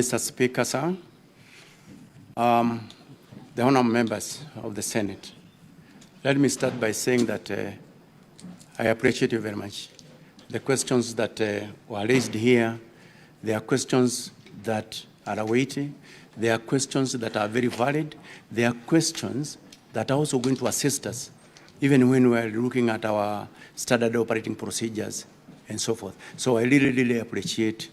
Mr. Speaker, sir, the honourable members of the Senate, let me start by saying that I appreciate you very much. The questions that were raised here, they are questions that are weighty, they are questions that are very valid, they are questions that are also going to assist us, even when we are looking at our standard operating procedures and so forth. So I really, really appreciate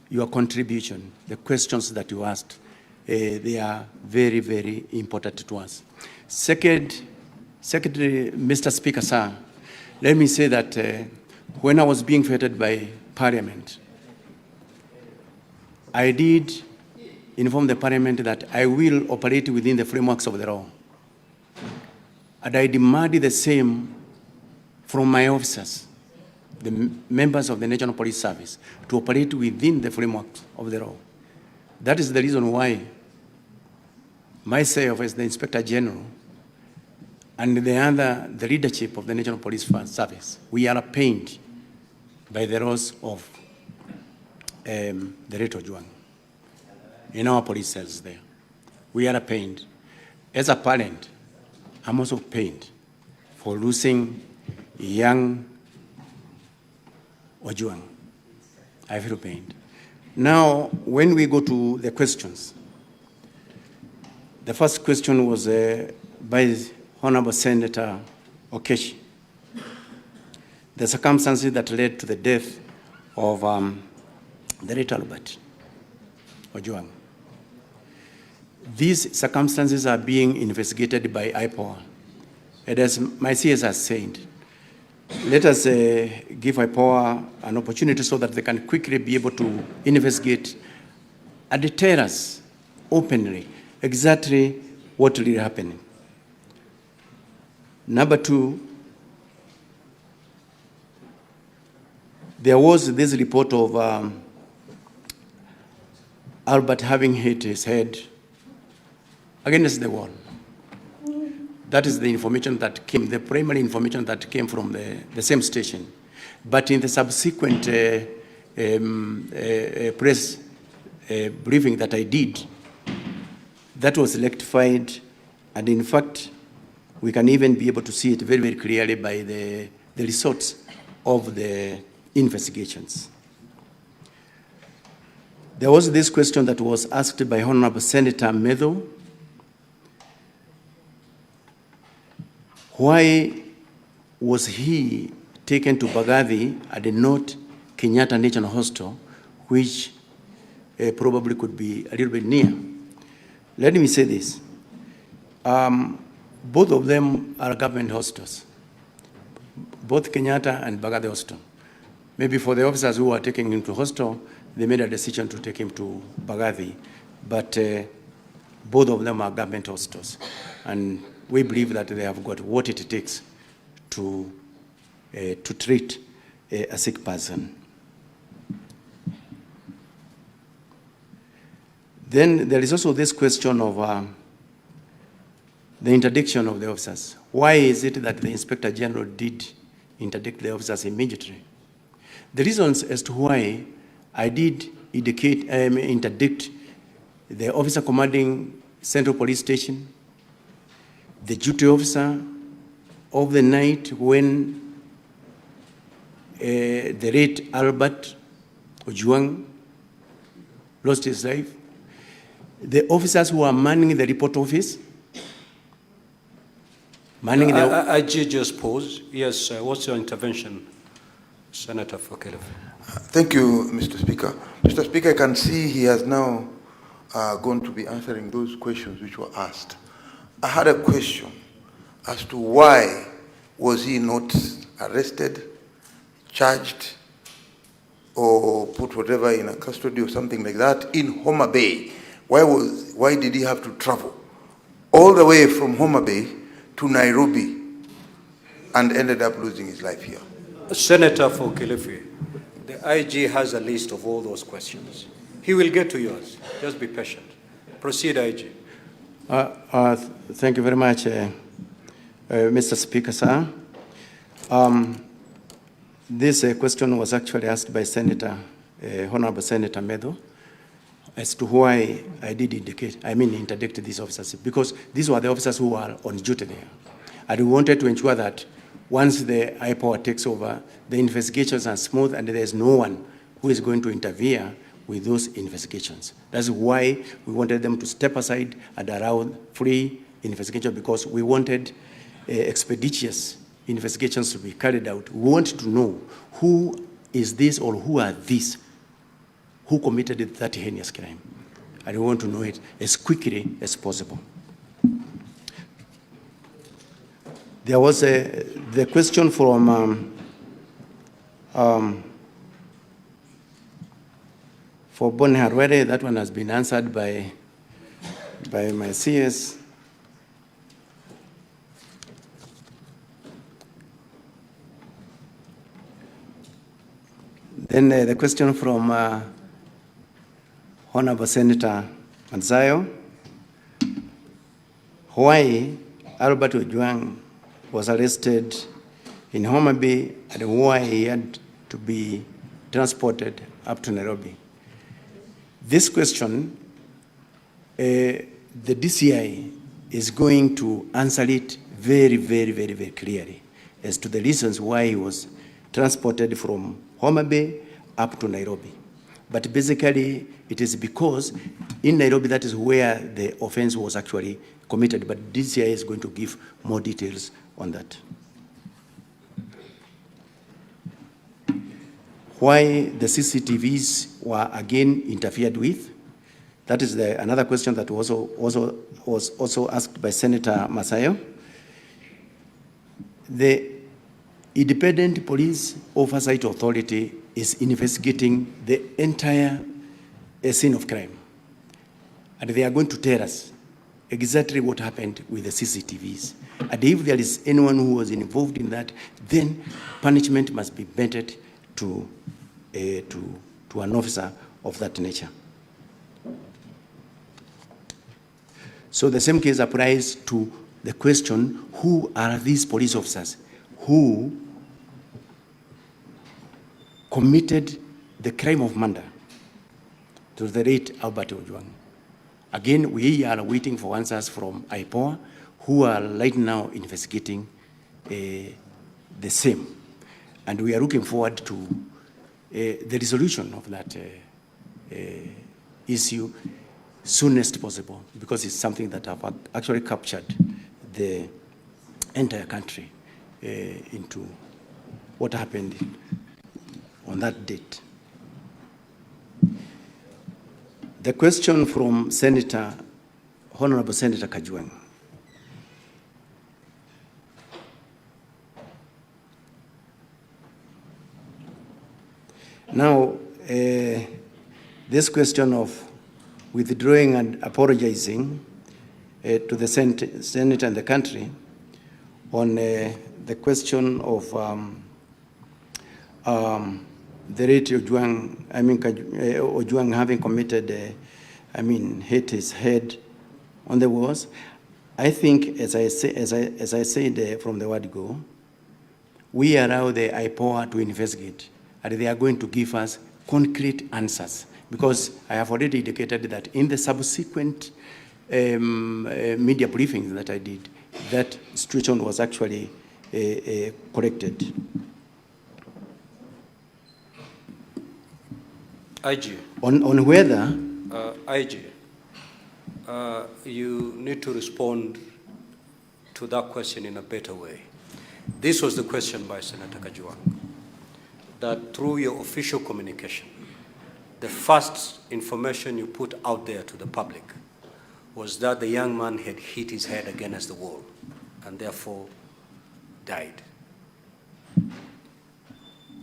your contribution, the questions that you asked. They are very, very important to us. Secretary, Mr. Speaker, sir, let me say that when I was being vetted by Parliament, I did inform the Parliament that I will operate within the frameworks of the law. And I demanded the same from my officers, the members of the National Police Service, to operate within the framework of the law. That is the reason why myself as the Inspector General and the leadership of the National Police Service, we are pained by the loss of the late Ojwang in our police cells there. We are pained. As a parent, I'm also pained for losing young Ojwang. I feel pained. Now, when we go to the questions, the first question was by Honorable Senator Okeshi. The circumstances that led to the death of the late Albert Ojwang. These circumstances are being investigated by IPOA. And as my CS has said, let us give IPOA an opportunity so that they can quickly be able to investigate and tell us openly exactly what really happened. Number two, there was this report of Albert having hit his head against the wall. That is the information that came, the primary information that came from the same station. But in the subsequent press briefing that I did, that was rectified, and in fact, we can even be able to see it very, very clearly by the results of the investigations. There was this question that was asked by Honorable Senator Medho. Why was he taken to Bagathi and not Kenyatta National Hospital, which probably could be a little bit near? Let me say this. Both of them are government hospitals, both Kenyatta and Bagathi Hospital. Maybe for the officers who are taking him to hospital, they made a decision to take him to Bagathi, but both of them are government hospitals. And we believe that they have got what it takes to treat a sick person. Then there is also this question of the interdiction of the officers. Why is it that the Inspector General did interdict the officers immediately? The reasons as to why I did interdict the officer commanding Central Police Station, the duty officer of the night when the late Albert Ojwang lost his life, the officers who are manning the report office, I just pause. Yes, what's your intervention, Senator Fokelef? Thank you, Mr. Speaker. Mr. Speaker, I can see he has now going to be answering those questions which were asked. I had a question as to why was he not arrested, charged, or put whatever in a custody or something like that in Homa Bay? Why did he have to travel all the way from Homa Bay to Nairobi and ended up losing his life here? Senator Fokelef, the IG has a list of all those questions. He will get to yours. Just be patient. Proceed, IG. Thank you very much, Mr. Speaker, sir. This question was actually asked by Honorable Senator Medho. as to why I did interdict these officers, because these were the officers who were on duty there. And we wanted to ensure that once the IPOA takes over, the investigations are smooth and there's no one who is going to interfere with those investigations. That's why we wanted them to step aside and allow free investigation, because we wanted expeditious investigations to be carried out. We want to know who is this or who are these who committed that heinous crime. And we want to know it as quickly as possible. There was the question from for Bonnie Harwere. That one has been answered by my CS. Then the question from Honorable Senator Manzayo, why Albert Ojwang was arrested in Homa Bay and why he had to be transported up to Nairobi. This question, the DCI is going to answer it very, very, very, very clearly as to the reasons why he was transported from Homa Bay up to Nairobi. But basically, it is because in Nairobi, that is where the offense was actually committed. But DCI is going to give more details on that. Why the CCTVs were again interfered with? That is another question that was also asked by Senator Masayo. The Independent Police Oversight Authority is investigating the entire scene of crime. And they are going to tell us exactly what happened with the CCTVs. And if there is anyone who was involved in that, then punishment must be meted to an officer of that nature. So the same case applies to the question, who are these police officers who committed the crime of murder to the late Albert Ojwang? Again, we are waiting for answers from IPOA, who are right now investigating the same. And we are looking forward to the resolution of that issue soonest possible, because it's something that have actually captured the entire country into what happened on that date. The question from Honorable Senator Kajwang. Now, this question of withdrawing and apologizing to the Senate and the country on the question of the late Ojwang, Ojwang having committed, hit his head on the walls. I think, as I said from the word go, we allow the IPOA to investigate, and they are going to give us concrete answers, because I have already indicated that in the subsequent media briefings that I did, that situation was actually corrected. IG. On whether... IG, you need to respond to that question in a better way. This was the question by Senator Kajwang, that through your official communication, the first information you put out there to the public was that the young man had hit his head against the wall and therefore died.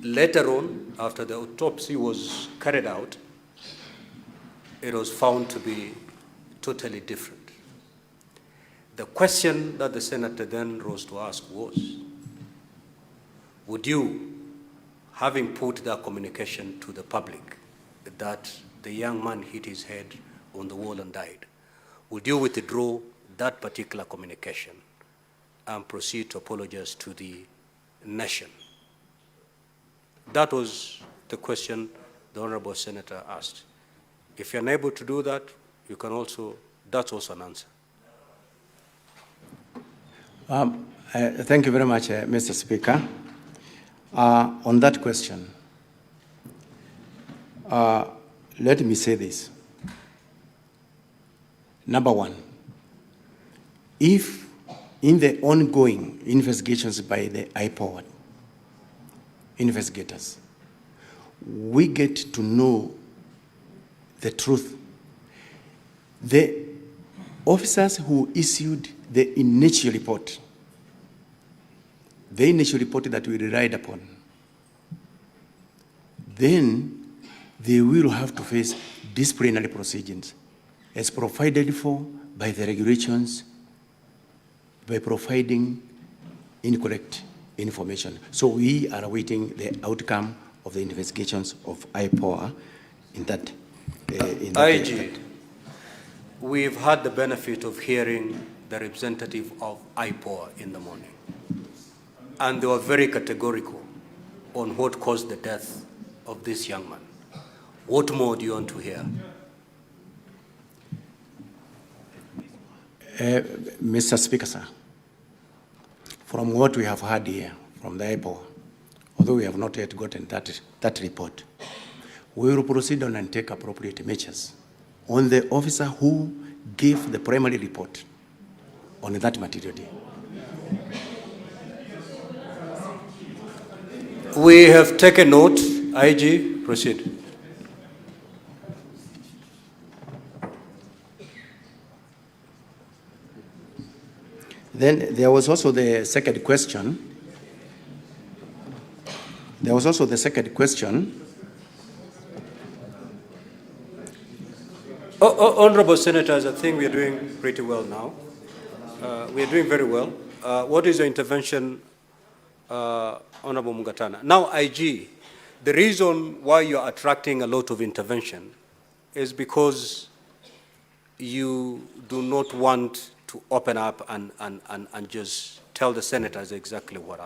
Later on, after the autopsy was carried out, it was found to be totally different. The question that the senator then rose to ask was, would you, having put that communication to the public that the young man hit his head on the wall and died, would you withdraw that particular communication and proceed to apologize to the nation? That was the question the Honorable Senator asked. If you're unable to do that, you can also, that's also an answer. Thank you very much, Mr. Speaker. On that question, let me say this. Number one, if in the ongoing investigations by the IPOA investigators, we get to know the truth, the officers who issued the initial report that we relied upon, then they will have to face disciplinary proceedings as provided for by the regulations by providing incorrect information. So we are awaiting the outcome of the investigations of IPOA in that. IG, we've had the benefit of hearing the representative of IPOA in the morning, and they were very categorical on what caused the death of this young man. What more do you want to hear? Mr. Speaker, sir, from what we have heard here from the IPOA, although we have not yet gotten that report, we will proceed on and take appropriate measures on the officer who gave the primary report on that material day. We have taken note. IG, proceed. Then there was also the second question. Honorable Senators, I think we are doing pretty well now. We are doing very well. What is your intervention, Honorable Mungatana? Now, IG, the reason why you are attracting a lot of intervention is because you do not want to open up and just tell the senators exactly what